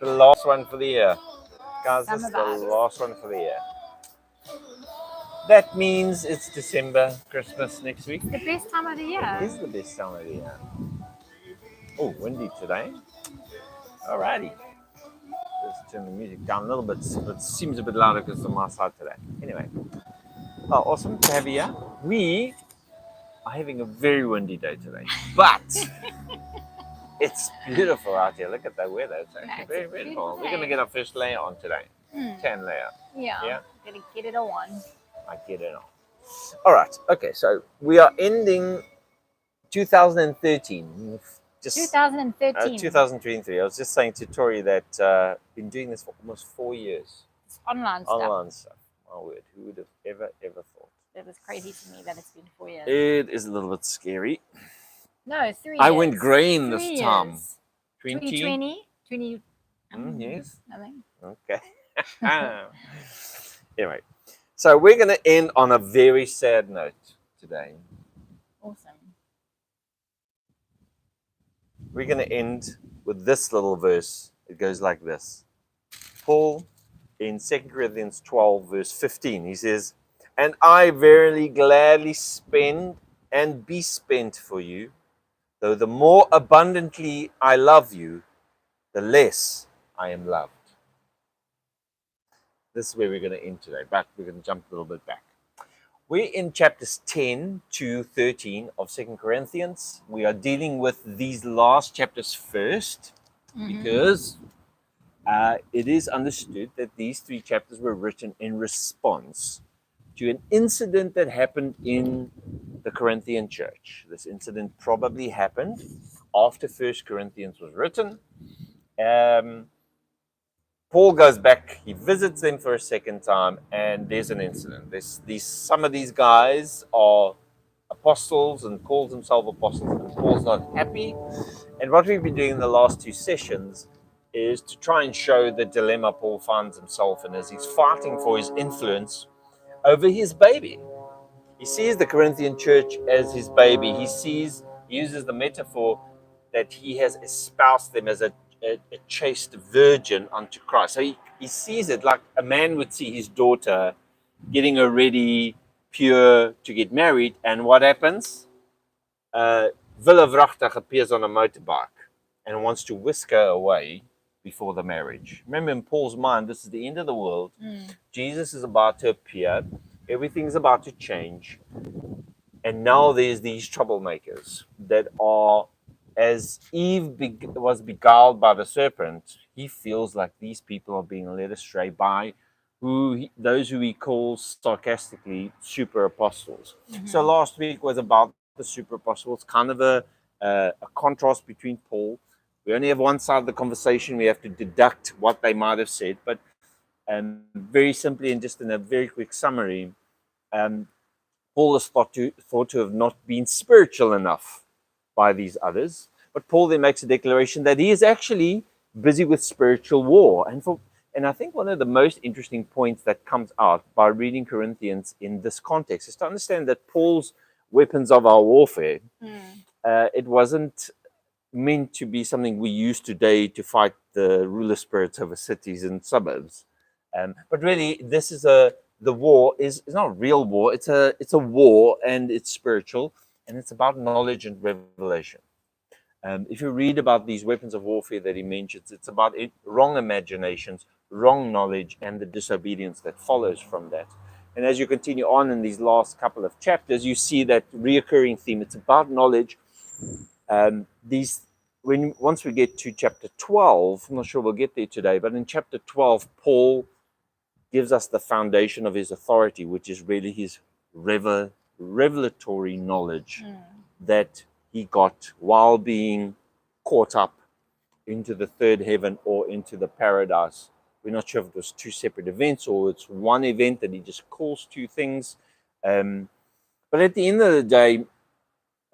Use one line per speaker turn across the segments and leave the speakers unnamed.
The last one for the year. Guys, this
Summer
is the
vibes.
last one for the year. That means it's December, Christmas next week.
The best time of the
It
year.
is the best time of the year. Oh, windy today. Alrighty. Let's turn the music down a little bit. It seems a bit louder because I'm outside today. Anyway. Oh, awesome to have you here. We are having a very windy day today. But it's beautiful out here. Look at the weather. It's actually
It's
very
a
beautiful.
beautiful
We're going to
day.
get our first layer on today. Tan layer.
Yeah. Gotta get it on.
I get it on. All right. Okay. So we are ending 2013. Just
2013.
2023. I was just saying to Tori that been doing this for almost 4 years.
It's online stuff.
Online stuff. My word. Who would have ever thought?
It was crazy to me that it's been 4 years.
It is a little bit scary.
No, 3 years.
I went green
3
this
years.
time.
2020? 20.
Yes.
Nothing.
Okay. Anyway, so we're going to end on a very sad note today.
Awesome.
We're going to end with this little verse. It goes like this. Paul, in 2 Corinthians 12, verse 15, he says, "And I verily gladly spend and be spent for you, though the more abundantly I love you, the less I am loved." This is where we're going to end today, but we're going to jump a little bit back. We're in chapters 10 to 13 of 2 Corinthians. We are dealing with these last chapters first because it is understood that these 3 chapters were written in response to an incident that happened in the Corinthian church. This incident probably happened after 1 Corinthians was written. Paul goes back, he visits them for a second time, and there's an incident. Some of these guys are apostles and calls themselves apostles, and Paul's not happy. And what we've been doing in the last 2 sessions is to try and show the dilemma Paul finds himself in as he's fighting for his influence over his baby. He sees the Corinthian church as his baby. He uses the metaphor that he has espoused them as a chaste virgin unto Christ. So he sees it like a man would see his daughter getting her ready, pure, to get married. And what happens? Wille Vrachtig appears on a motorbike and wants to whisk her away before the marriage. Remember, in Paul's mind, this is the end of the world. Jesus is about to appear. Everything's about to change. And now there's these troublemakers that are, as Eve was beguiled by the serpent, he feels like these people are being led astray by those who he calls sarcastically super apostles. So last week was about the super apostles, kind of a contrast between Paul. We only have one side of the conversation. We have to deduct what they might have said. But very simply and just in a very quick summary, Paul is thought to have not been spiritual enough by these others. But Paul then makes a declaration that he is actually busy with spiritual war. And I think one of the most interesting points that comes out by reading Corinthians in this context is to understand that Paul's weapons of our warfare, it wasn't meant to be something we use today to fight the ruler spirits over cities and suburbs. But really, this is the war is not real war. It's a war, and it's spiritual, and it's about knowledge and revelation. If you read about these weapons of warfare that he mentions, it's about wrong imaginations, wrong knowledge, and the disobedience that follows from that. And as you continue on in these last couple of chapters, you see that reoccurring theme. It's about knowledge. Once we get to chapter 12, I'm not sure we'll get there today, but in chapter 12, Paul gives us the foundation of his authority, which is really his revelatory knowledge that he got while being caught up into the third heaven or into the paradise. We're not sure if it was 2 separate events or it's one event that he just calls 2 things. But at the end of the day,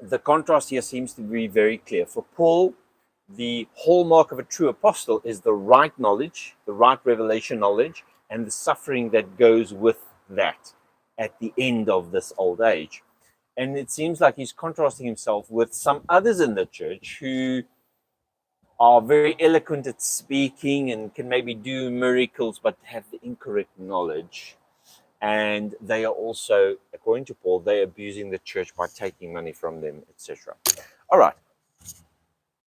the contrast here seems to be very clear. For Paul, the hallmark of a true apostle is the right knowledge, the right revelation knowledge, and the suffering that goes with that at the end of this old age. And it seems like he's contrasting himself with some others in the church who are very eloquent at speaking and can maybe do miracles, but have the incorrect knowledge. And they are also, according to Paul, they're abusing the church by taking money from them, etc. All right.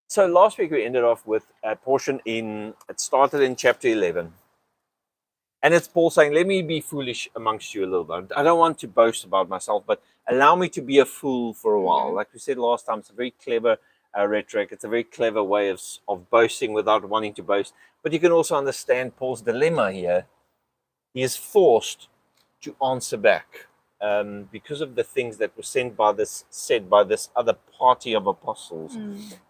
So last week we ended off with a portion it started in chapter 11. And it's Paul saying, let me be foolish amongst you a little bit. I don't want to boast about myself, but allow me to be a fool for a while. Like we said last time, it's a very clever rhetoric. It's a very clever way of boasting without wanting to boast. But you can also understand Paul's dilemma here. He is forced to answer back because of the things that were said by this other party of apostles.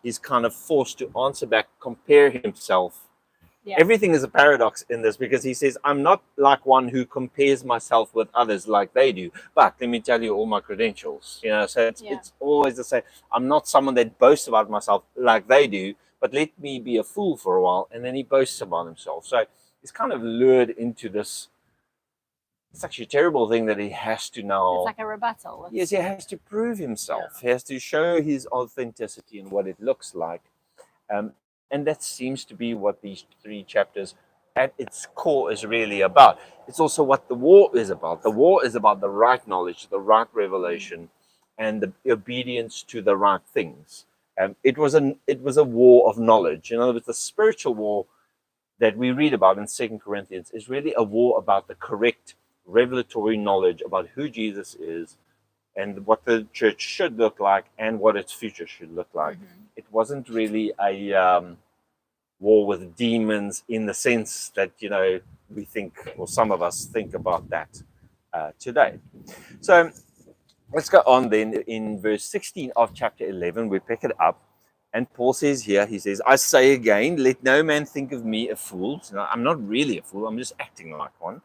He's kind of forced to answer back, compare himself. Everything is a paradox in this, because he says, I'm not like one who compares myself with others like they do, but let me tell you all my credentials. So it's always the same. I'm not someone that boasts about myself like they do, but let me be a fool for a while. And then he boasts about himself. So he's kind of lured into this. It's actually a terrible thing that he has to now.
It's like a rebuttal.
Yes, he has to prove himself. He has to show his authenticity and what it looks like. And that seems to be what these 3 chapters at its core is really about. It's also what the war is about. The war is about the right knowledge, the right revelation, and the obedience to the right things. It was a war of knowledge. In other words, the spiritual war that we read about in 2 Corinthians is really a war about the correct revelatory knowledge about who Jesus is and what the church should look like and what its future should look like. It wasn't really a war with demons in the sense that, we think, or some of us think about that today. So let's go on then. In verse 16 of chapter 11, we pick it up. And Paul says here, he says, I say again, let no man think of me a fool. So I'm not really a fool. I'm just acting like one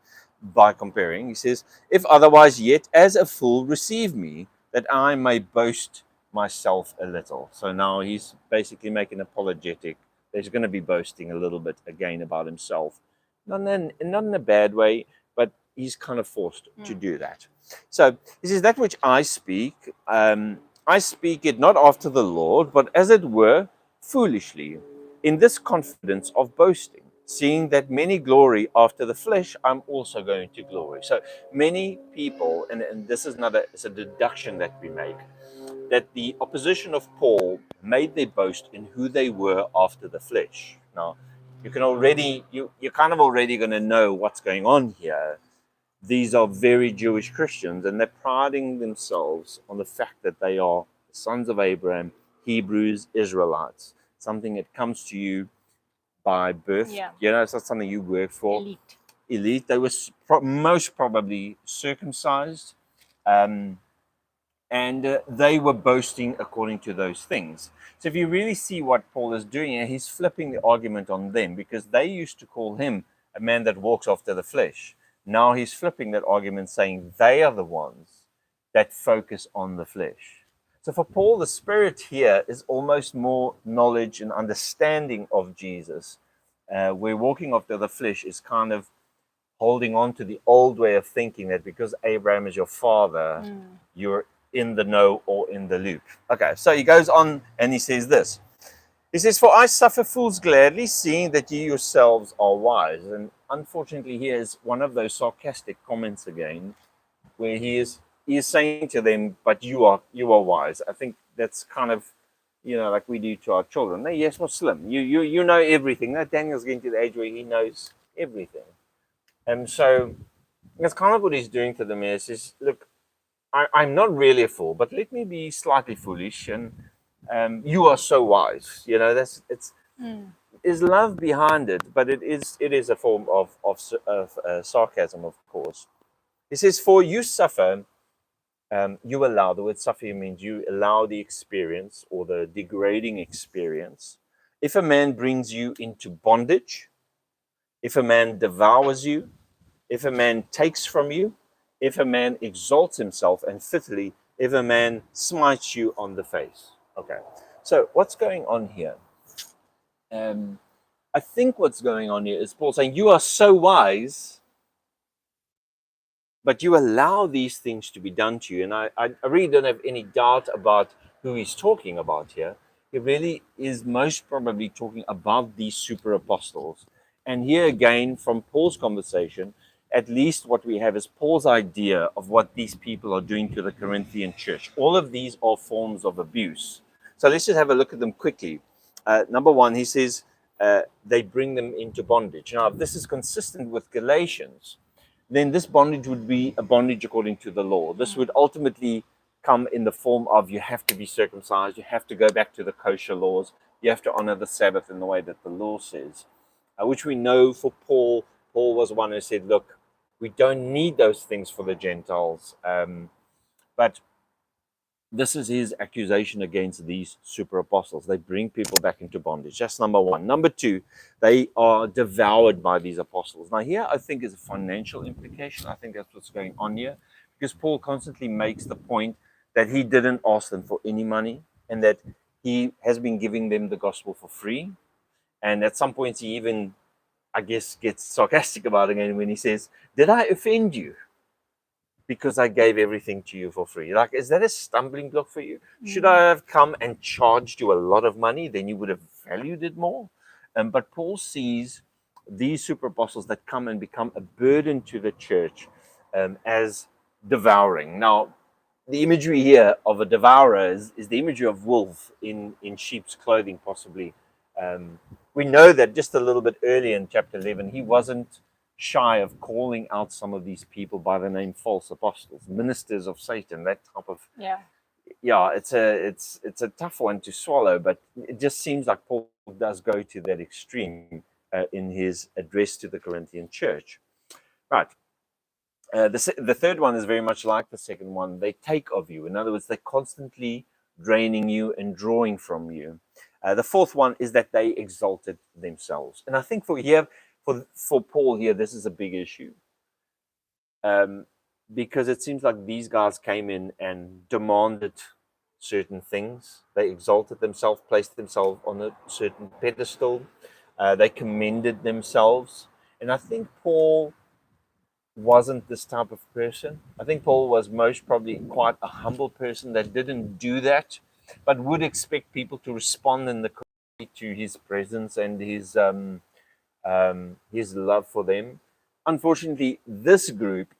by comparing. He says, if otherwise yet as a fool receive me, that I may boast myself a little. So now he's basically making apologetic. There's going to be boasting a little bit again about himself. Not in a bad way, but he's kind of forced to do that. So he says, that which I speak it not after the Lord, but as it were, foolishly, in this confidence of boasting, seeing that many glory after the flesh, I'm also going to glory. So many people, and this is it's a deduction that we make, that the opposition of Paul made their boast in who they were after the flesh. Now, you're kind of already going to know what's going on here. These are very Jewish Christians, and they're priding themselves on the fact that they are the sons of Abraham, Hebrews, Israelites, something that comes to you by birth. It's not something you work for. Elite. They were most probably circumcised, and they were boasting according to those things. So if you really see what Paul is doing, he's flipping the argument on them, because they used to call him a man that walks after the flesh. Now he's flipping that argument, saying they are the ones that focus on the flesh. So for Paul, the spirit here is almost more knowledge and understanding of Jesus, where walking after the flesh is kind of holding on to the old way of thinking that because Abraham is your father, you're in the know or in the loop. Okay, so he goes on and he says this. He says, for I suffer fools gladly, seeing that ye yourselves are wise. And unfortunately, here is one of those sarcastic comments again, where he is saying to them, but you are wise. I think that's kind of, like we do to our children. Hey, yes, Muslim, you know everything. Now Daniel's getting to the age where he knows everything. And so that's kind of what he's doing to them here. He says, look, I'm not really a fool, but let me be slightly foolish, and you are so wise. There's love behind it, but it is a form of sarcasm, of course. He says, for you suffer, you allow, the word suffer means you allow the experience or the degrading experience. If a man brings you into bondage, if a man devours you, if a man takes from you, if a man exalts himself, and fifthly, if a man smites you on the face. Okay, so what's going on here? I think what's going on here is Paul saying, you are so wise, but you allow these things to be done to you. And I really don't have any doubt about who he's talking about here. he really is most probably talking about these super apostles. And here again, from Paul's conversation, at least what we have is Paul's idea of what these people are doing to the Corinthian church. All of these are forms of abuse. So let's just have a look at them quickly. Number one, he says they bring them into bondage. Now, if this is consistent with Galatians, then this bondage would be a bondage according to the law. This would ultimately come in the form of you have to be circumcised, you have to go back to the kosher laws, you have to honor the Sabbath in the way that the law says, which we know for Paul. Paul was one who said, look, we don't need those things for the Gentiles. But this is his accusation against these super apostles. They bring people back into bondage. That's number one. Number two, they are devoured by these apostles. Now, here I think is a financial implication. I think that's what's going on here, because Paul constantly makes the point that he didn't ask them for any money and that he has been giving them the gospel for free. And at some points, he even, I guess, gets sarcastic about it again when he says, did I offend you because I gave everything to you for free? Like, is that a stumbling block for you? Should I have come and charged you a lot of money? Then you would have valued it more. But Paul sees these super apostles that come and become a burden to the church as devouring. Now, the imagery here of a devourer is the imagery of wolf in sheep's clothing, possibly. We know that just a little bit earlier in chapter 11, he wasn't shy of calling out some of these people by the name false apostles, ministers of Satan, that type of. Yeah, it's a tough one to swallow, but it just seems like Paul does go to that extreme in his address to the Corinthian church. Right. The third one is very much like the second one. They take of you. In other words, they're constantly draining you and drawing from you. The fourth one is that they exalted themselves. And I think for Paul here, this is a big issue. Because it seems like these guys came in and demanded certain things. They exalted themselves, placed themselves on a certain pedestal. They commended themselves. And I think Paul wasn't this type of person. I think Paul was most probably quite a humble person that didn't do that, but would expect people to respond in the correct way to his presence and his love for them. Unfortunately, this group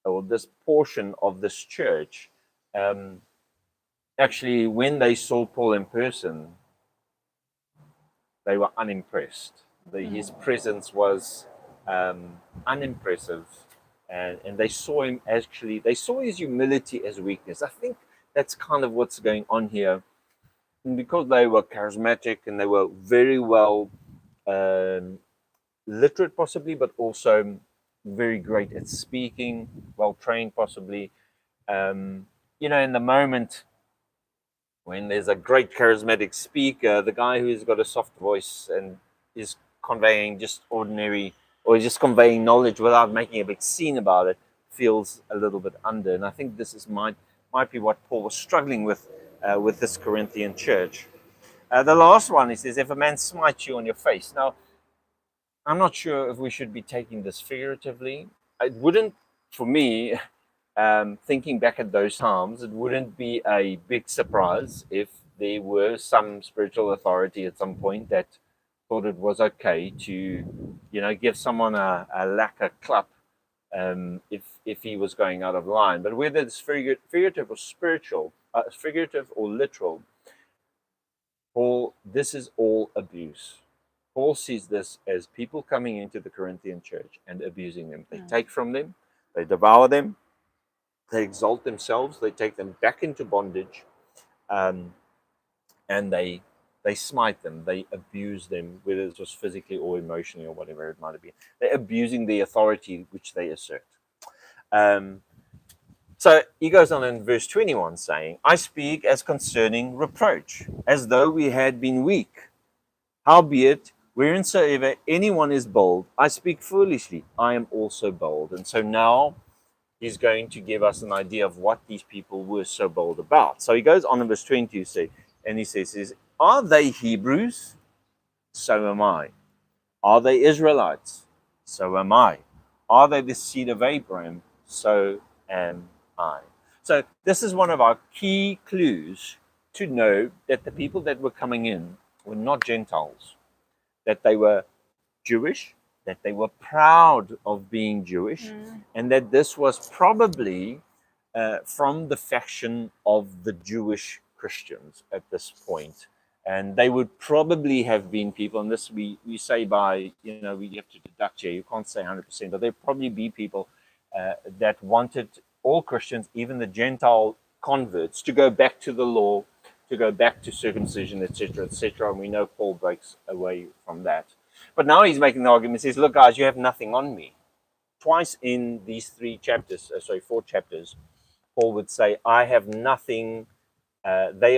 or this portion of this church, actually, when they saw Paul in person, they were unimpressed. His presence was unimpressive, and they saw him they saw his humility as weakness. I think that's kind of what's going on here. And because they were charismatic and they were very well literate, possibly, but also very great at speaking, well trained, possibly. In the moment when there's a great charismatic speaker, the guy who's got a soft voice and is conveying just ordinary, or just conveying knowledge without making a big scene about it, feels a little bit under. And I think this might be what Paul was struggling with this Corinthian church. The last one, he says, if a man smites you on your face. Now, I'm not sure if we should be taking this figuratively. It wouldn't, for me, thinking back at those times, it wouldn't be a big surprise if there were some spiritual authority at some point that thought it was okay to, give someone a lacquer clap if he was going out of line. But whether it's figurative or spiritual, figurative or literal, this is all abuse. Paul sees this as people coming into the Corinthian church and abusing them. They take from them, they devour them, they exalt themselves, they take them back into bondage, and they smite them, they abuse them, whether it was physically or emotionally or whatever it might have been. They're abusing the authority which they assert. So he goes on in verse 21 saying, I speak as concerning reproach, as though we had been weak. Howbeit, whereinsoever anyone is bold, I speak foolishly, I am also bold. And so now he's going to give us an idea of what these people were so bold about. So he goes on in verse 20 and he says, are they Hebrews? So am I. Are they Israelites? So am I. Are they the seed of Abraham? So am I. So this is one of our key clues to know that the people that were coming in were not Gentiles, that they were Jewish, that they were proud of being Jewish, and that this was probably from the faction of the Jewish Christians at this point. And they would probably have been people, and this we say by, we have to deduct here, you can't say 100%, but there'd probably be people that wanted all Christians, even the Gentile converts, to go back to the law, to go back to circumcision, etc., etc. And we know Paul breaks away from that. But now he's making the argument, he says, look, guys, you have nothing on me. Twice in these 4 chapters, Paul would say, I have nothing, they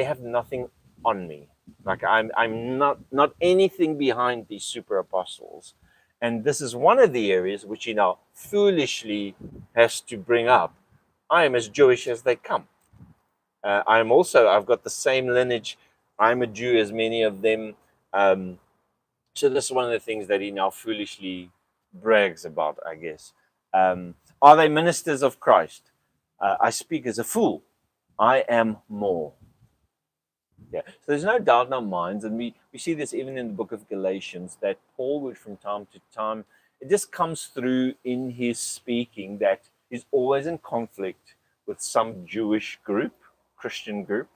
have nothing on me. Like I'm not anything behind these super apostles. And this is one of the areas which he now foolishly has to bring up. I am as Jewish as they come. I've got the same lineage. I'm a Jew as many of them. So this is one of the things that he now foolishly brags about, I guess. Are they ministers of Christ? I speak as a fool. I am more. Yeah. So there's no doubt in our minds, and we see this even in the book of Galatians, that Paul would from time to time, it just comes through in his speaking that he's always in conflict with some Jewish group, Christian group,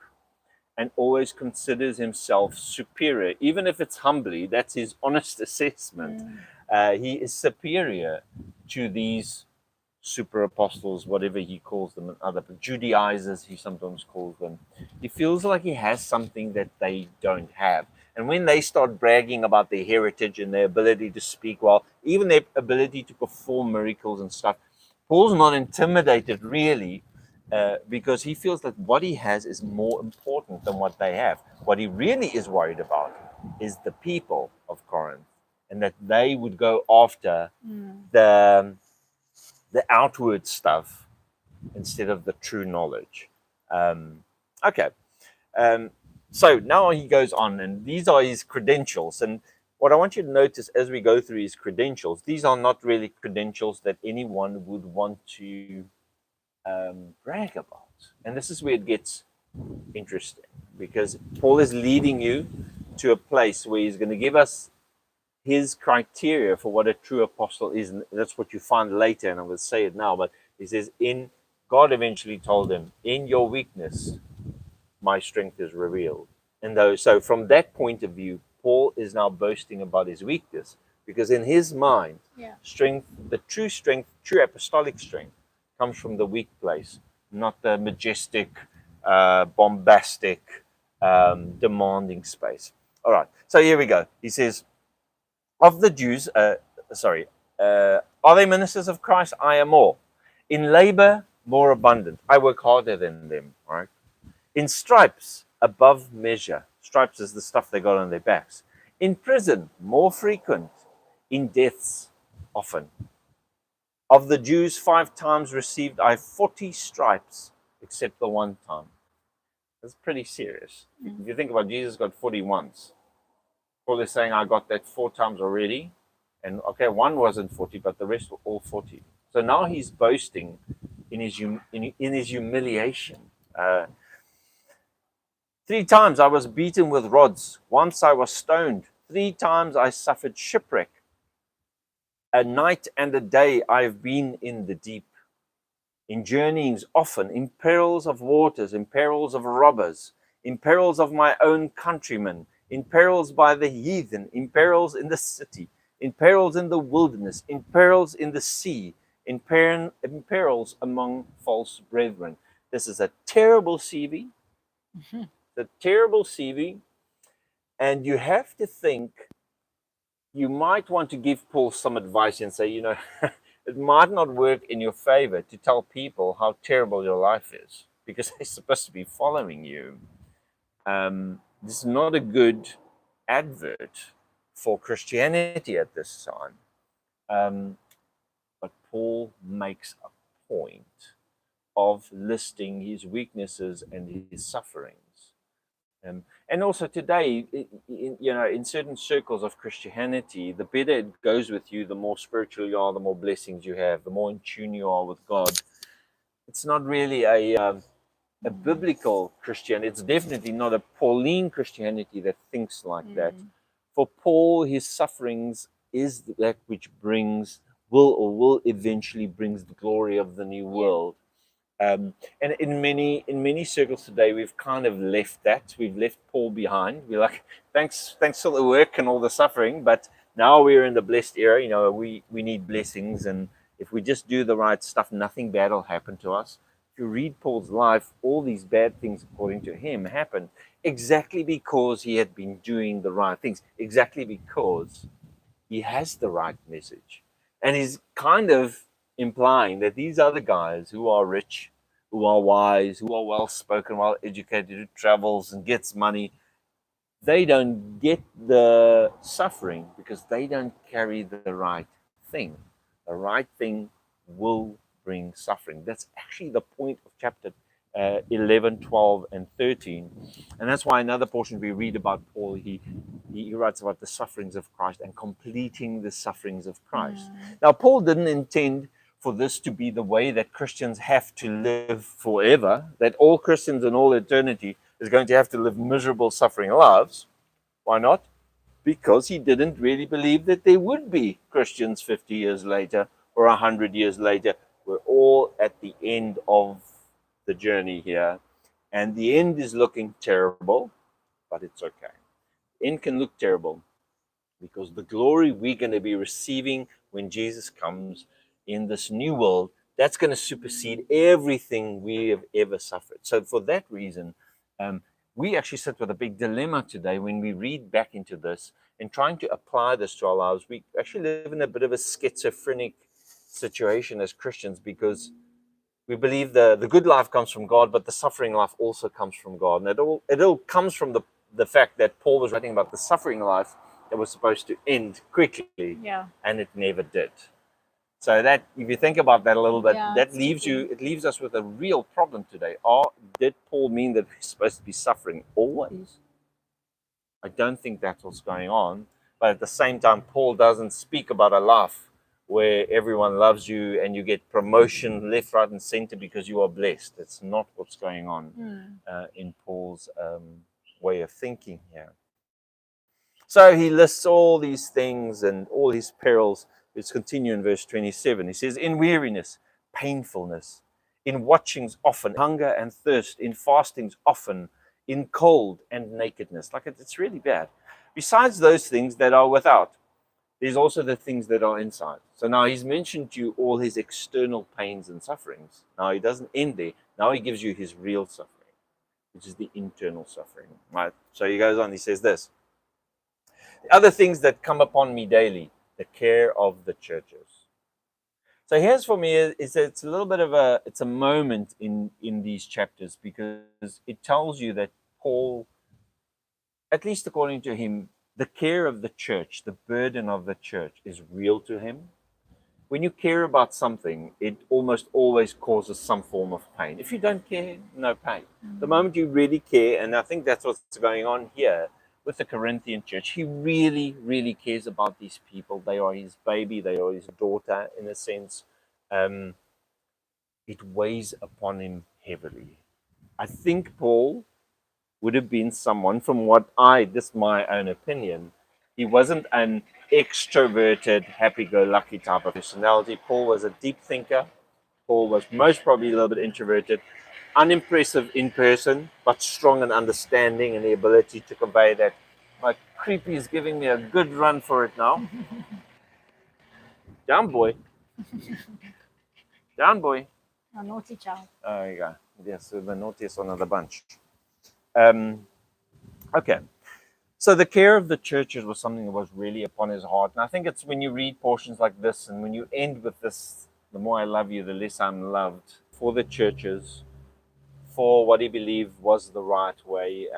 and always considers himself superior, even if it's humbly. That's his honest assessment. He is superior to these super apostles, whatever he calls them, and other Judaizers, he sometimes calls them. He feels like he has something that they don't have. And when they start bragging about their heritage and their ability to speak well, even their ability to perform miracles and stuff, Paul's not intimidated really, because he feels that what he has is more important than what they have. What he really is worried about is the people of Corinth, and that they would go after the outward stuff instead of the true knowledge. Okay. So now he goes on, and these are his credentials. And what I want you to notice as we go through his credentials, these are not really credentials that anyone would want to brag about. And this is where it gets interesting, because Paul is leading you to a place where he's going to give us his criteria for what a true apostle is. And that's what you find later, and I will say it now, but he says, God eventually told him, in your weakness, my strength is revealed. And so from that point of view, Paul is now boasting about his weakness, because in his mind, strength, the true strength, true apostolic strength, comes from the weak place, not the majestic, bombastic, demanding space. All right, so here we go. He says, of the Jews, are they ministers of Christ? I am more. In labor, more abundant. I work harder than them, all right? In stripes, above measure. Stripes is the stuff they got on their backs. In prison, more frequent. In deaths, often. Of the Jews, 5 times received I 40 stripes, except the 1 time. That's pretty serious. If you think about it, Jesus got 40 once. Paul is saying, I got that 4 times already. And okay, 1 wasn't 40, but the rest were all 40. So now he's boasting in his humiliation. 3 times I was beaten with rods. Once I was stoned. 3 times I suffered shipwreck. A night and a day I have been in the deep. In journeyings often, in perils of waters, in perils of robbers, in perils of my own countrymen, in perils by the heathen, in perils in the city, in perils in the wilderness, in perils in the sea, in perils among false brethren. This is a terrible CV. The terrible CV. And you have to think, you might want to give Paul some advice and say, it might not work in your favor to tell people how terrible your life is, because they're supposed to be following you. This is not a good advert for Christianity at this time. But Paul makes a point of listing his weaknesses and his sufferings. And also today, in certain circles of Christianity, the better it goes with you, the more spiritual you are, the more blessings you have, the more in tune you are with God. It's not really a biblical Christian. It's definitely not a Pauline Christianity that thinks like that. For Paul, his sufferings is that which will eventually brings the glory of the new world. And in many circles today, we've kind of left that. We've left Paul behind. We're like, thanks for the work and all the suffering, but now we're in the blessed era. You know, we need blessings, and if we just do the right stuff, nothing bad will happen to us. If you read Paul's life, all these bad things, according to him, happened exactly because he had been doing the right things, exactly because he has the right message. And he's kind of implying that these other guys who are rich, who are wise, who are well spoken, well educated, who travels and gets money, they don't get the suffering because they don't carry the right thing. The right thing will bring suffering. That's actually the point of chapter 11, 12, and 13. And that's why another portion we read about Paul, he writes about the sufferings of Christ and completing the sufferings of Christ. Now, Paul didn't intend for this to be the way that Christians have to live forever, that all Christians in all eternity is going to have to live miserable, suffering lives. Why not? Because he didn't really believe that there would be Christians 50 years later or 100 years later. We're all at the end of the journey here, and the end is looking terrible, but it's okay. The end can look terrible because the glory we're going to be receiving when Jesus comes in this new world, that's going to supersede everything we have ever suffered. So for that reason, we actually sit with a big dilemma today when we read back into this and trying to apply this to our lives. We actually live in a bit of a schizophrenic situation as Christians because we believe the good life comes from God, but the suffering life also comes from God. And it all comes from the fact that Paul was writing about the suffering life that was supposed to end quickly, and it never did. So that, if you think about that a little bit, that leaves us with a real problem today. Did Paul mean that we're supposed to be suffering always? I don't think that's what's going on. But at the same time, Paul doesn't speak about a life where everyone loves you and you get promotion left, right, and center because you are blessed. It's not what's going on in Paul's way of thinking here. So he lists all these things and all his perils. Let's continue in verse 27. He says, in weariness, painfulness, in watchings often, hunger and thirst, in fastings often, in cold and nakedness. Like it's really bad. Besides those things that are without, there's also the things that are inside. So now he's mentioned to you all his external pains and sufferings. Now he doesn't end there. Now he gives you his real suffering, which is the internal suffering. Right? So he goes on, he says this. The other things that come upon me daily, the care of the churches. So here's for me, is it's a little bit of it's a moment in these chapters because it tells you that Paul, at least according to him, the care of the church, the burden of the church is real to him. When you care about something, it almost always causes some form of pain. If you don't care, no pain. The moment you really care, and I think that's what's going on here with the Corinthian church, he really, really cares about these people. They are his baby, they are his daughter, in a sense. It weighs upon him heavily. I think Paul would have been someone, from this is my own opinion, he wasn't an extroverted, happy-go-lucky type of personality. Paul was a deep thinker. Paul was most probably a little bit introverted, unimpressive in person, but strong in understanding and the ability to convey that. My creepy is giving me a good run for it now. Down, boy. Down, boy.
A naughty child.
Oh, there you go. Yes, the naughtiest one of the bunch. Okay. So the care of the churches was something that was really upon his heart. And I think it's when you read portions like this and when you end with this, the more I love you, the less I'm loved, for the churches, for what he believed was the right way.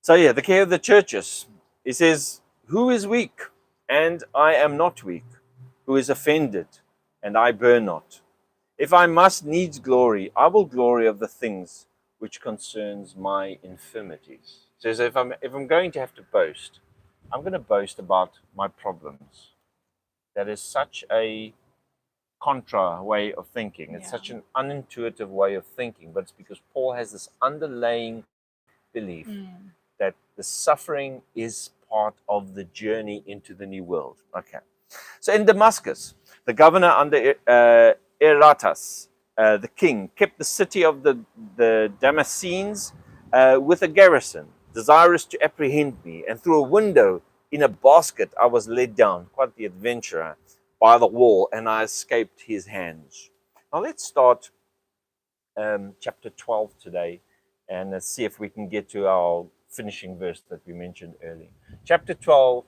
So the care of the churches. He says, who is weak? And I am not weak. Who is offended? And I burn not. If I must needs glory, I will glory of the things which concerns my infirmities. So if I'm going to have to boast, I'm going to boast about my problems. That is such a contra way of thinking. It's
Yeah.
such an unintuitive way of thinking, but it's because Paul has this underlying belief that the suffering is part of the journey into the new world. Okay. So in Damascus, the governor under Eratas, the king, kept the city of the Damascenes with a garrison, desirous to apprehend me, and through a window in a basket I was led down, quite the adventurer, by the wall, and I escaped his hands. Now let's start chapter 12 today, and let's see if we can get to our finishing verse that we mentioned earlier. Chapter 12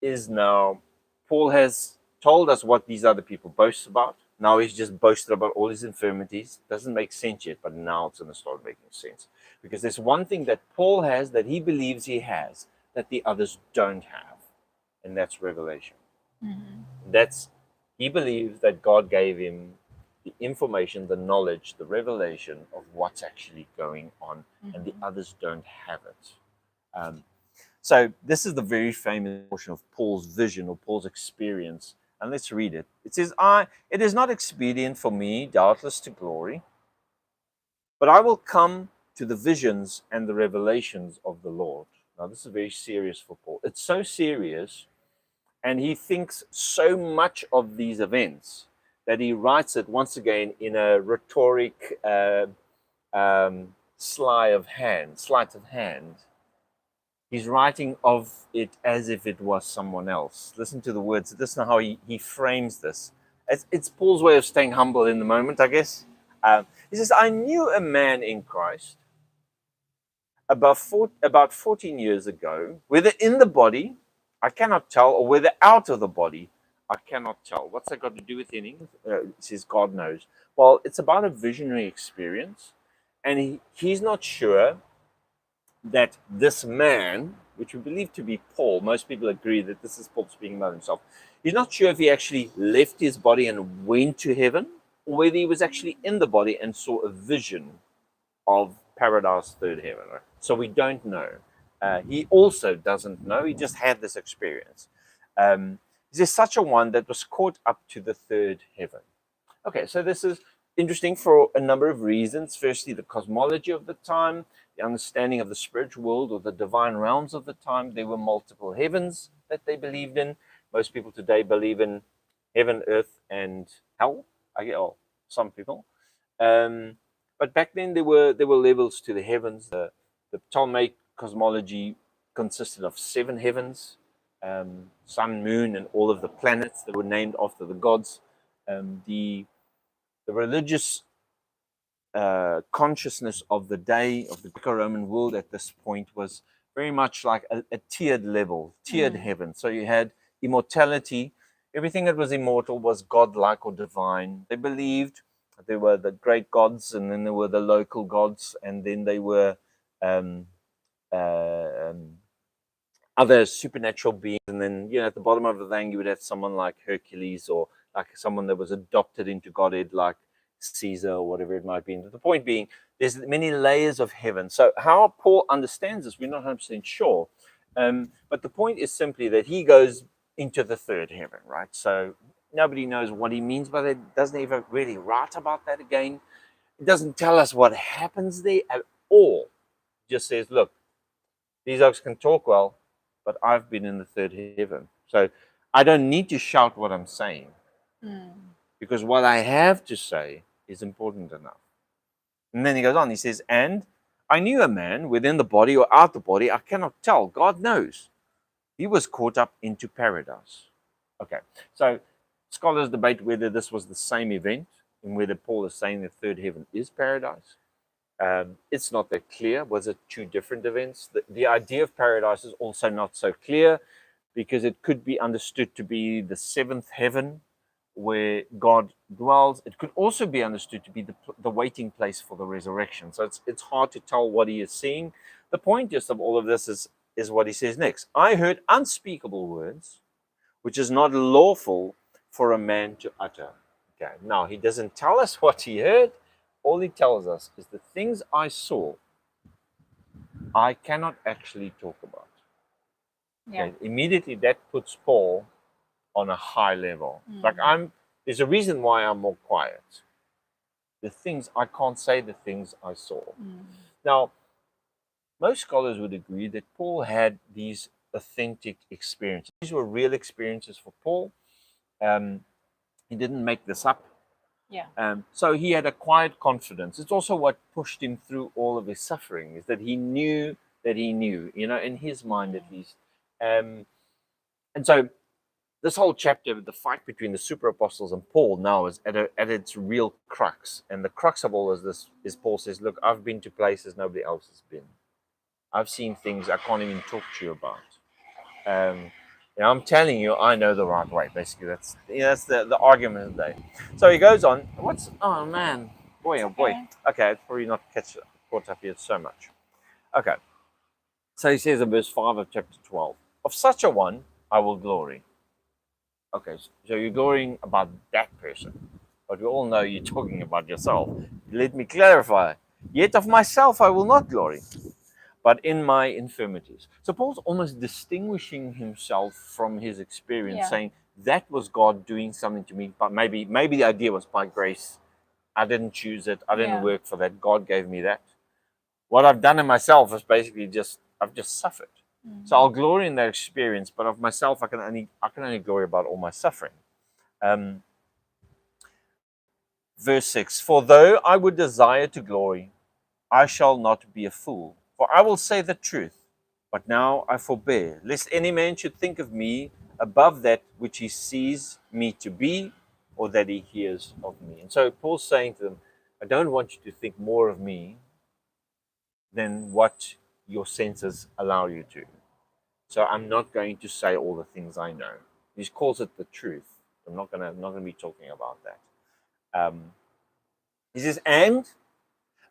is now, Paul has told us what these other people boast about. Now he's just boasted about all his infirmities. Doesn't make sense yet, but now it's going to start making sense. Because there's one thing that Paul has that he believes he has that the others don't have, and that's revelation. He believes that God gave him the information, the knowledge, the revelation of what's actually going on, and the others don't have it. So this is the very famous portion of Paul's vision or Paul's experience. And let's read it. It says, it is not expedient for me, doubtless, to glory, but I will come to the visions and the revelations of the Lord. Now, this is very serious for Paul. It's so serious, and he thinks so much of these events that he writes it once again in a rhetoric sleight of hand. He's writing of it as if it was someone else. Listen to the words. Listen to how he frames this. It's Paul's way of staying humble in the moment, I guess. He says, I knew a man in Christ about 14 years ago, whether in the body, I cannot tell, or whether out of the body, I cannot tell. What's that got to do with anything? It says God knows. Well, it's about a visionary experience, and he's not sure that this man, which we believe to be Paul, most people agree that this is Paul speaking about himself. He's not sure if he actually left his body and went to heaven, or whether he was actually in the body and saw a vision of paradise, third heaven. Right? So we don't know. He also doesn't know. He just had this experience. There's such a one that was caught up to the third heaven. Okay, so this is interesting for a number of reasons. Firstly, the cosmology of the time, the understanding of the spiritual world or the divine realms of the time. There were multiple heavens that they believed in. Most people today believe in heaven, earth, and hell. Some people. But back then there were levels to the heavens. The Ptolemaic cosmology consisted of 7 heavens, sun, moon, and all of the planets that were named after the gods. The religious consciousness of the day of the Greco-Roman world at this point was very much like a tiered level, tiered heaven. So you had immortality. Everything that was immortal was godlike or divine. They believed that there were the great gods, and then there were the local gods, and then they were other supernatural beings. And then, at the bottom of the thing, you would have someone like Hercules, or like someone that was adopted into Godhead, like Caesar or whatever it might be. And the point being, there's many layers of heaven. So how Paul understands this, we're not 100% sure. But the point is simply that he goes into the third heaven, right? So nobody knows what he means by that. Doesn't even really write about that again. It doesn't tell us what happens there at all. It just says, look, these oaks can talk well, but I've been in the third heaven. So I don't need to shout what I'm saying, because what I have to say is important enough. And then he goes on, he says, and I knew a man within the body or out the body, I cannot tell. God knows. He was caught up into paradise. Okay, so scholars debate whether this was the same event and whether Paul is saying the third heaven is paradise. It's not that clear. Was it 2 different events? The idea of paradise is also not so clear, because it could be understood to be the 7th heaven where God dwells. It could also be understood to be the waiting place for the resurrection. So it's hard to tell what he is seeing. The point just of all of this is what he says next. I heard unspeakable words, which is not lawful for a man to utter. Okay, now he doesn't tell us what he heard. All he tells us is the things I saw, I cannot actually talk about.
Yeah.
Okay, immediately that puts Paul on a high level. Like, I'm There's a reason why I'm more quiet. The things I can't say, the things I saw. Now, most scholars would agree that Paul had these authentic experiences. These were real experiences for Paul. He didn't make this up.
Yeah.
So he had a quiet confidence. It's also what pushed him through all of his suffering, is that he knew that he knew, in his mind at least. And so this whole chapter, the fight between the super apostles and Paul now is at its real crux. And the crux of all is Paul says, look, I've been to places nobody else has been. I've seen things I can't even talk to you about. I'm telling you, I know the right way. Basically, that's the argument of the day. So he goes on. Oh man, boy, oh boy. Okay, it's probably not caught up here so much. Okay. So he says in verse 5 of chapter 12, of such a one I will glory. Okay, so you're glorying about that person, but we all know you're talking about yourself. Let me clarify. Yet of myself I will not glory, but in my infirmities. So Paul's almost distinguishing himself from his experience, saying that was God doing something to me, but maybe the idea was by grace. I didn't choose it. I didn't work for that. God gave me that. What I've done in myself is basically I've just suffered. So I'll glory in that experience, but of myself I can only glory about all my suffering. Verse 6, for though I would desire to glory, I shall not be a fool, for I will say the truth, but now I forbear, lest any man should think of me above that which he sees me to be, or that he hears of me. And so Paul's saying to them, I don't want you to think more of me than what your senses allow you to. So I'm not going to say all the things I know. He calls it the truth. I'm not going to be talking about that. He says, and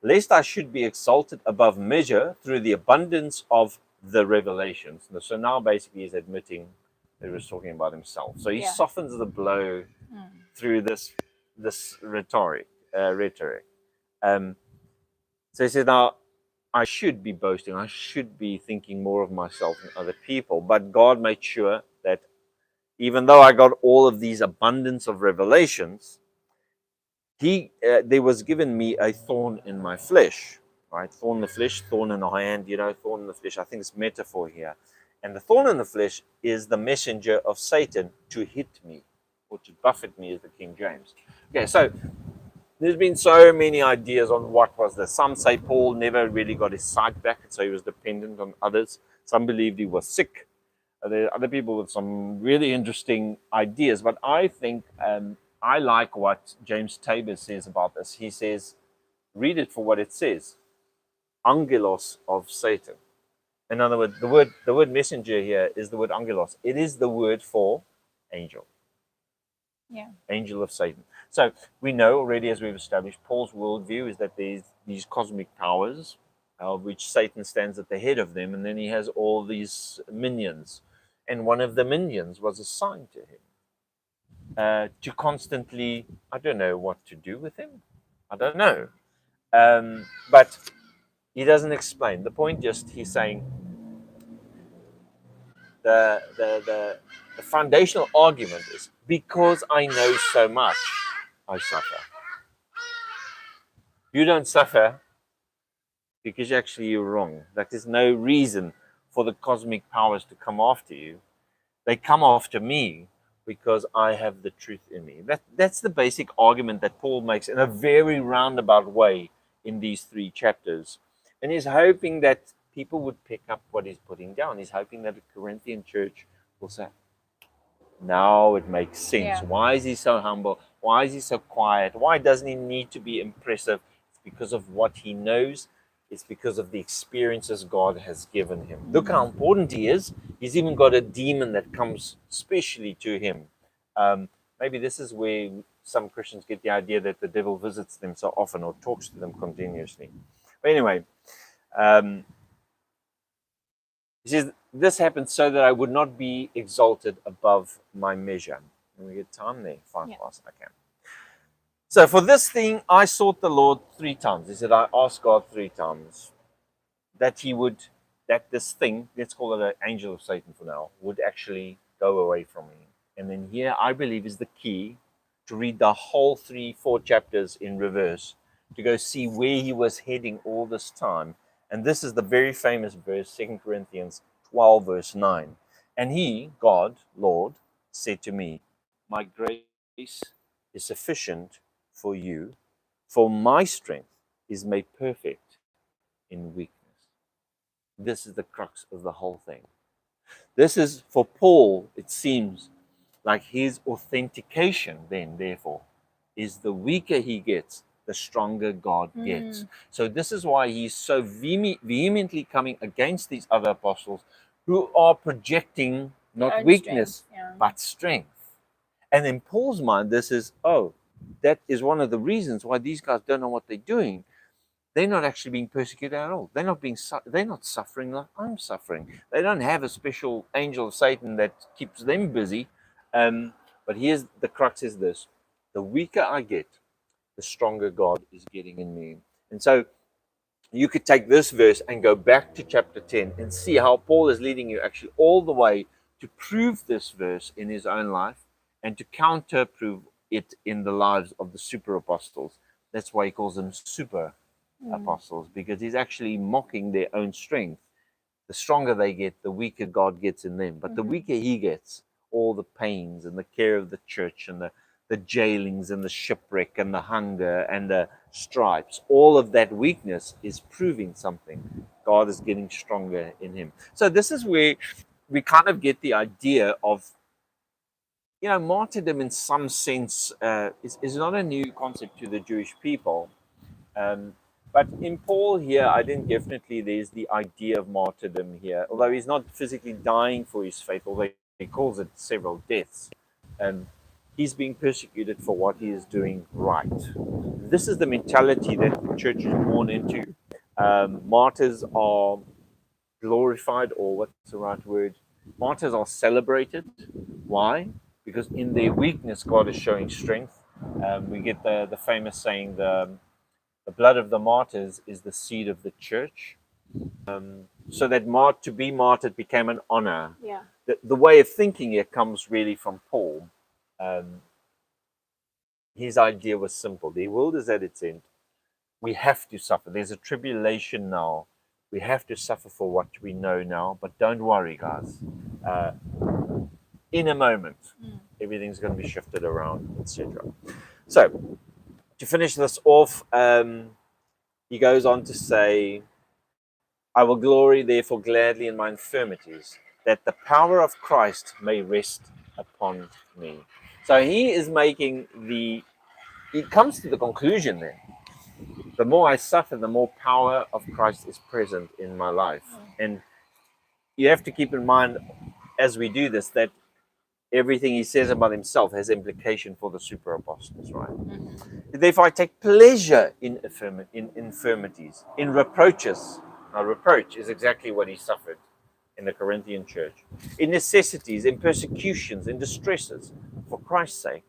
lest I should be exalted above measure through the abundance of the revelations. So now basically he's admitting that he was talking about himself. So he softens the blow through this rhetoric. So he said, now I should be boasting. I should be thinking more of myself than other people. But God made sure that even though I got all of these abundance of revelations, there was given me a thorn in my flesh, right? Thorn in the flesh, thorn in the hand, thorn in the flesh. I think it's metaphor here. And the thorn in the flesh is the messenger of Satan to hit me, or to buffet me, as the King James. Okay, so there's been so many ideas on what was this. Some say Paul never really got his sight back, so he was dependent on others. Some believed he was sick. There are other people with some really interesting ideas, but I think I like what James Tabor says about this. He says, read it for what it says. Angelos of Satan. In other words, the word messenger here is the word angelos. It is the word for angel.
Yeah.
Angel of Satan. So we know already, as we've established, Paul's worldview is that there's these cosmic powers, of which Satan stands at the head of them, and then he has all these minions. And one of the minions was assigned to him to constantly, I don't know what to do with him. I don't know. But he doesn't explain. The point he's saying the foundational argument is, because I know so much, I suffer. You don't suffer because actually you're wrong. Like, there's no reason for the cosmic powers to come after you. They come after me because I have the truth in me. That's the basic argument that Paul makes in a very roundabout way in these 3 chapters. And he's hoping that people would pick up what he's putting down. He's hoping that the Corinthian church will say, now it makes sense.
Yeah.
Why is he so humble? Why is he so quiet? Why doesn't he need to be impressive? It's because of what he knows. It's because of the experiences God has given him. Look how important he is. He's even got a demon that comes specially to him. Maybe this is where some Christians get the idea that the devil visits them so often or talks to them continuously. But anyway, he says, this happened so that I would not be exalted above my measure. Can we get time there? 5 past, I can. So for this thing, I sought the Lord 3 times. He said, I asked God 3 times that this thing, let's call it an angel of Satan for now, would actually go away from me. And then here, I believe, is the key to read the whole 3-4 chapters in reverse to go see where he was heading all this time. And this is the very famous verse, 2 Corinthians 12, verse 9. And he, God, Lord, said to me, my grace is sufficient for you, for my strength is made perfect in weakness. This is the crux of the whole thing. This is, for Paul, it seems like his authentication then, therefore, is the weaker he gets, the stronger God gets. So this is why he's so vehemently coming against these other apostles who are projecting not weakness, but strength. And in Paul's mind, this is, that is one of the reasons why these guys don't know what they're doing. They're not actually being persecuted at all. They're not suffering like I'm suffering. They don't have a special angel of Satan that keeps them busy. But here's the crux: is this: the weaker I get, the stronger God is getting in me. And so you could take this verse and go back to chapter 10 and see how Paul is leading you actually all the way to prove this verse in his own life and to counter-prove it in the lives of the super apostles. That's why he calls them super apostles, because he's actually mocking their own strength. The stronger they get, the weaker God gets in them. But the weaker he gets, all the pains and the care of the church and the jailings and the shipwreck and the hunger and the stripes, all of that weakness is proving something. God is getting stronger in him. So this is where we kind of get the idea of, martyrdom in some sense is not a new concept to the Jewish people. But in Paul here, I think definitely there's the idea of martyrdom here. Although he's not physically dying for his faith, although he calls it several deaths. He's being persecuted for what he is doing right. This is the mentality that the church is born into. Martyrs are glorified, or what's the right word? Martyrs are celebrated. Why? Because in their weakness, God is showing strength. We get the famous saying, the blood of the martyrs is the seed of the church. So that to be martyred became an honor.
Yeah.
The way of thinking here comes really from Paul. His idea was simple. The world is at its end. We have to suffer. There's a tribulation now. We have to suffer for what we know now. But don't worry, guys. In a moment, everything's going to be shifted around, etc. So, to finish this off, he goes on to say, I will glory therefore gladly in my infirmities, that the power of Christ may rest upon me. So he comes to the conclusion then, the more I suffer, the more power of Christ is present in my life. And you have to keep in mind, as we do this, that everything he says about himself has implication for the super apostles, right? Therefore, I take pleasure in infirmities, in reproaches. Now, reproach is exactly what he suffered in the Corinthian church. In necessities, in persecutions, in distresses, for Christ's sake.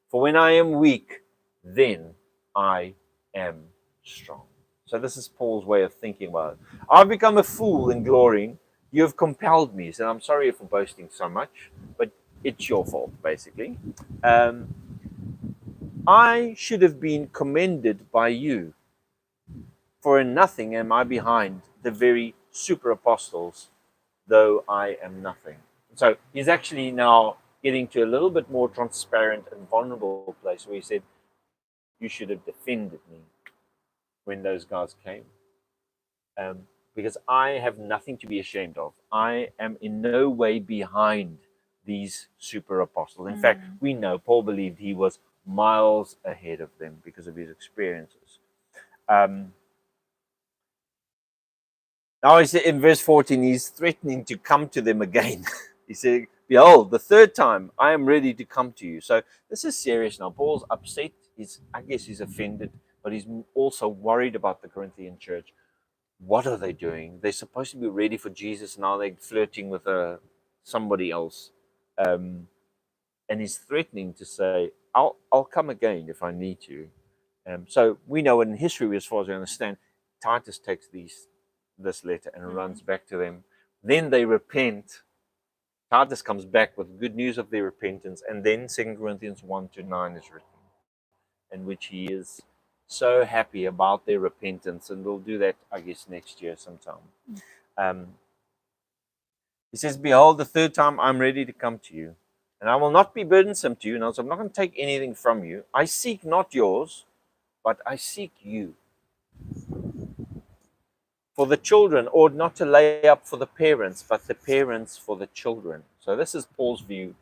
For when I am weak, then I am strong. So this is Paul's way of thinking about it. I've become a fool in glorying. You have compelled me. So I'm sorry for boasting so much, but it's your fault, basically. I should have been commended by you. For in nothing am I behind the very super apostles, though I am nothing. So he's actually now getting to a little bit more transparent and vulnerable place where he said, you should have defended me when those guys came. Because I have nothing to be ashamed of. I am in no way behind these super apostles. In fact, we know Paul believed he was miles ahead of them because of his experiences. Now he said in verse 14, he's threatening to come to them again. He said, behold, the third time I am ready to come to you. So this is serious now. Paul's upset. I guess he's offended, but he's also worried about the Corinthian church. What are they doing? They're supposed to be ready for Jesus. Now they're flirting with somebody else. And he's threatening to say, I'll come again if I need to. So we know in history, as far as I understand, Titus takes this letter and runs back to them. Then they repent. Titus comes back with good news of their repentance. And then 2 Corinthians 1-9 is written. in which he is so happy about their repentance, and we'll do that, I guess, next year sometime. He says, "Behold, the third time I'm ready to come to you, and I will not be burdensome to you. Now, so I'm not going to take anything from you. I seek not yours, but I seek you. For the children ought not to lay up for the parents, but the parents for the children." So this is Paul's view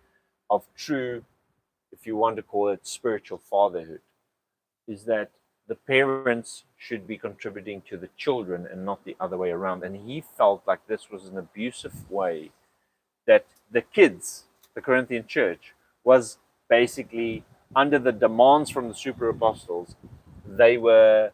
of true, if you want to call it, spiritual fatherhood, is that the parents should be contributing to the children and not the other way around. And he felt like this was an abusive way that the kids, the Corinthian church, was basically under the demands from the super apostles. They were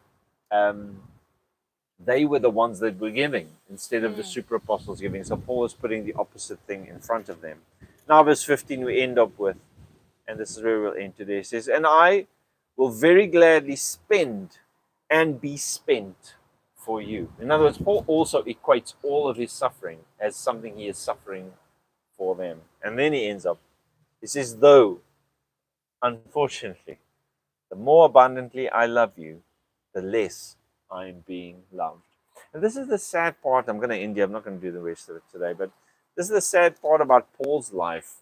the ones that were giving instead of the super apostles giving. So Paul is putting the opposite thing in front of them. Now, verse 15, we end up with, and this is where we'll end today. It says, "And I will very gladly spend and be spent for you." In other words, Paul also equates all of his suffering as something he is suffering for them. And then he ends up, he says, "Though, unfortunately, the more abundantly I love you, the less I am being loved." And this is the sad part. I'm going to end here. I'm not going to do the rest of it today. But this is the sad part about Paul's life,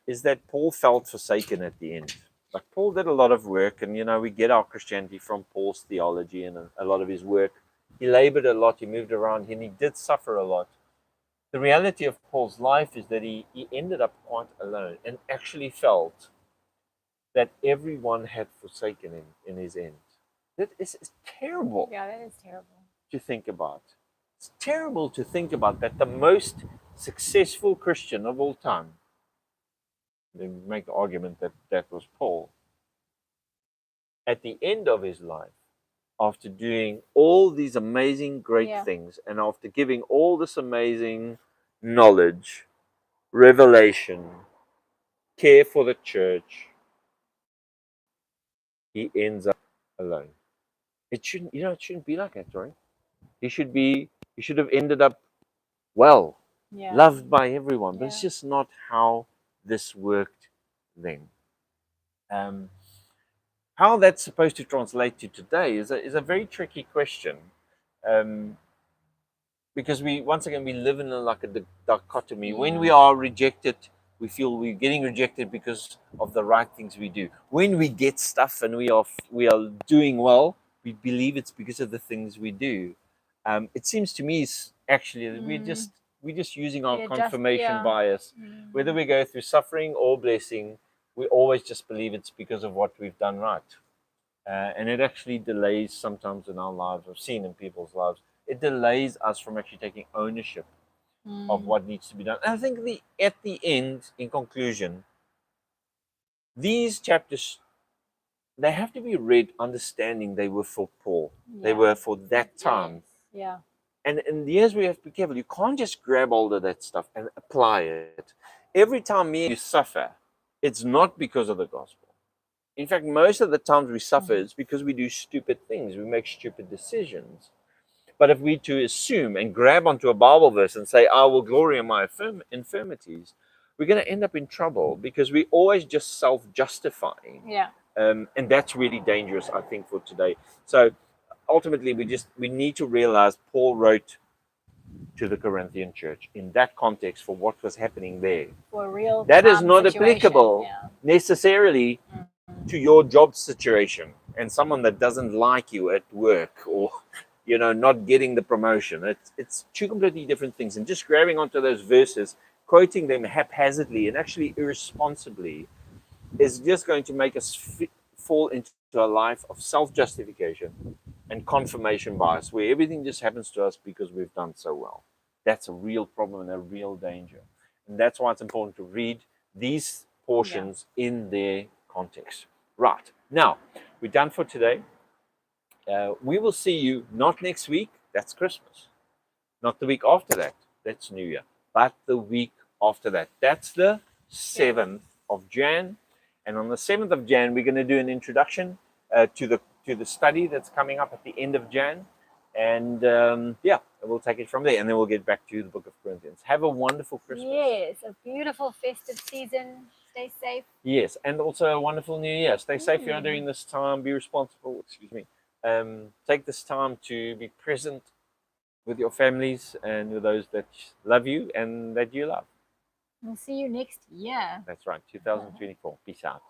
is that Paul felt forsaken at the end. Like, Paul did a lot of work, and we get our Christianity from Paul's theology and a lot of his work. He labored a lot, he moved around, and he did suffer a lot. The reality of Paul's life is that he ended up quite alone and actually felt that everyone had forsaken him in his end. That is terrible.
Yeah, that is terrible
to think about. It's terrible to think about that the most successful Christian of all time, they make the argument that that was Paul, at the end of his life, after doing all these amazing great things, and after giving all this amazing knowledge, revelation, care for the church, he ends up alone. It shouldn't be like that, right? He should have ended up well, loved by everyone, but it's just not how this worked then. How that's supposed to translate to today is a very tricky question, because we live in a dichotomy. When we are rejected, we feel we're getting rejected because of the right things we do. When we get stuff and we are doing well, we believe it's because of the things we do. It seems to me actually that we're just using our confirmation bias. Whether we go through suffering or blessing, we always just believe it's because of what we've done right. And it actually delays sometimes in our lives. I've seen in people's lives, it delays us from actually taking ownership of what needs to be done. And I think at the end, in conclusion, these chapters, they have to be read understanding they were for Paul. They were for that time.
Yeah.
And in the years we have to be careful. You can't just grab hold of that stuff and apply it. Every time me and you suffer, it's not because of the gospel. In fact, most of the times we suffer is because we do stupid things. We make stupid decisions. But if we to assume and grab onto a Bible verse and say, "I will glory in my infirmities," we're going to end up in trouble, because we always just self-justifying.
Yeah.
And that's really dangerous, I think, for today. So ultimately, we need to realize Paul wrote to the Corinthian church in that context for what was happening there.
For a real
that is not
situation.
applicable necessarily to your job situation and someone that doesn't like you at work, or not getting the promotion. It's two completely different things. And just grabbing onto those verses, quoting them haphazardly and actually irresponsibly, is just going to make us fall into a life of self-justification and confirmation bias, where everything just happens to us because we've done so well. That's a real problem and a real danger. And that's why it's important to read these portions in their context. Right. Now, we're done for today. We will see you not next week. That's Christmas. Not the week after that. That's New Year. But the week after that. That's the 7th of Jan. And on the 7th of Jan, we're going to do an introduction to the study that's coming up at the end of Jan. And and we'll take it from there, and then we'll get back to the book of Corinthians. Have a wonderful Christmas.
Yes, a beautiful festive season. Stay safe.
Yes, and also a wonderful New Year. Stay safe here during this time. Be responsible. Excuse me. Take this time to be present with your families and with those that love you and that you love.
We'll see you next year.
That's right, 2024. Peace out.